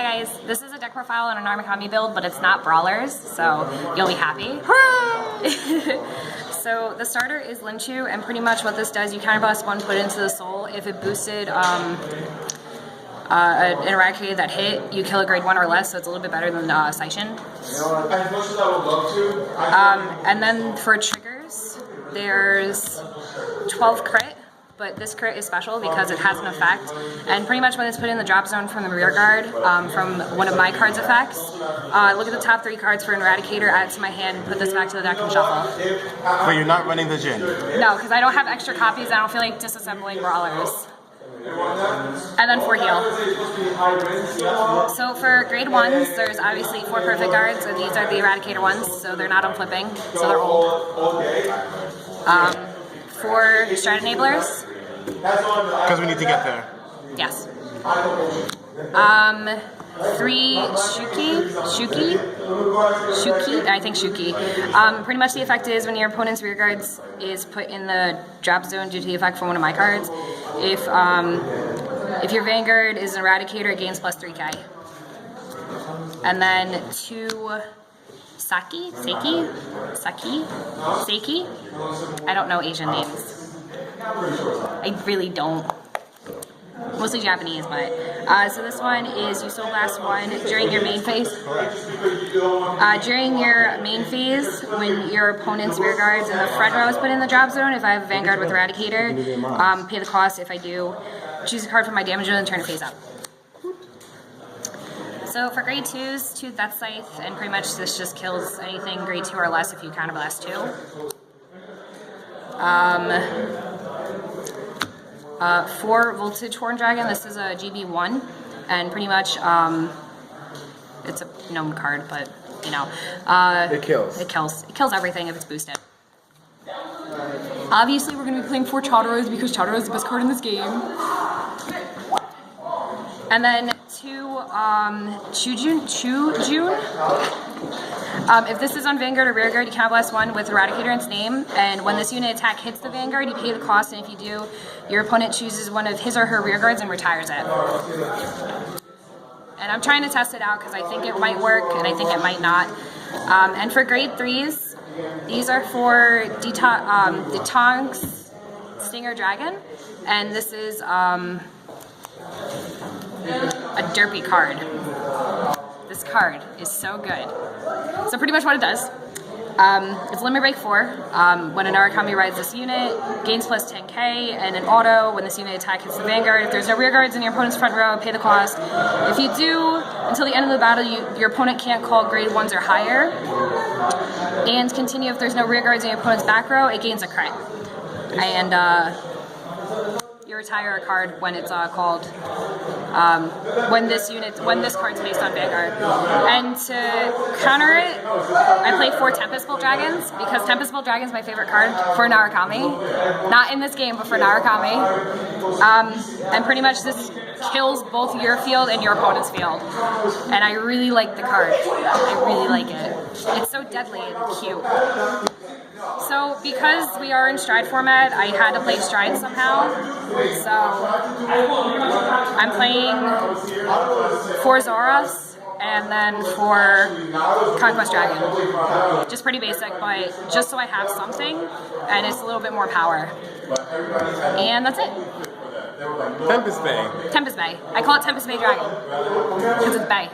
Okay guys, this is a deck profile on an Armakami build, but it's not brawlers, so you'll be happy. So the starter is Linchu, and pretty much what this does, you counterblast one, put it into the soul. If it boosted an Eradicator that hit, you kill a grade 1 or less, so it's a little bit better than Seishin. And then for triggers, there's 12 crit. But this crit is special because it has an effect, and pretty much when it's put in the drop zone from the rear guard, from one of my card's effects, look at the top 3 cards for an Eradicator, add it to my hand, and put this back to the deck and shuffle. But you're not running the Jin? No, because I don't have extra copies, and I don't feel like disassembling brawlers. And then 4 heal. So for grade 1s, there's obviously 4 perfect guards, so these are the Eradicator ones, so they're not unflipping, so they're old. 4 Strat Enablers. Because we need to get there. Yes. 3 Shuki, I think Shuki. Pretty much the effect is when your opponent's rear guards is put in the drop zone due to the effect from one of my cards. If your Vanguard is an Eradicator, it gains plus 3k. And then 2 Saki? I don't know Asian names. I really don't. Mostly Japanese, but so this one is you soul blast 1 during your main phase. During your main phase, when your opponent's rear guards and the front row is put in the drop zone, if I have a Vanguard with Eradicator, pay the cost. If I do, choose a card from my damage zone and turn it phase up. So for grade 2s, 2 Death Scythe, and pretty much this just kills anything grade 2 or less if you counterblast 2. 4 Voltage Horn Dragon, this is a GB1, and pretty much it's a gnome card, but you know. It kills. It kills everything if it's boosted. Obviously we're going to be playing 4 Chataros because Chataro is the best card in this game. And then 2 Chujun. If this is on Vanguard or Rearguard, you counterblast 1 with Eradicator in its name, and when this unit attack hits the Vanguard, you pay the cost, and if you do, your opponent chooses one of his or her rearguards and retires it. And I'm trying to test it out because I think it might work, and I think it might not. And for grade 3s, these are for Detonks Stinger Dragon, and this is a derpy card. This card is so good. So pretty much what it does, it's limit break 4. When an Armakami rides this unit, gains plus 10k, and an auto, when this unit attack hits the Vanguard, if there's no rear guards in your opponent's front row, pay the cost. If you do, until the end of the battle, your opponent can't call grade 1s or higher. And continue, if there's no rear guards in your opponent's back row, it gains a crit. And you retire a card when it's called, when this card's based on Vanguard. And to counter it, I play 4 Tempest Bolt Dragons, because Tempest Bolt Dragon is my favorite card for Narukami. Not in this game, but for Narukami. And pretty much this kills both your field and your opponent's field. And I really like the card. I really like it. It's so deadly and cute. So, because we are in Stride format, I had to play Stride somehow. So, I'm playing 4 Zoros and then 4 Conquest Dragon. Just pretty basic, but just so I have something, and it's a little bit more power. And that's it. Tempest Bay. Tempest Bay. I call it Tempest Bay Dragon, because it's Bay.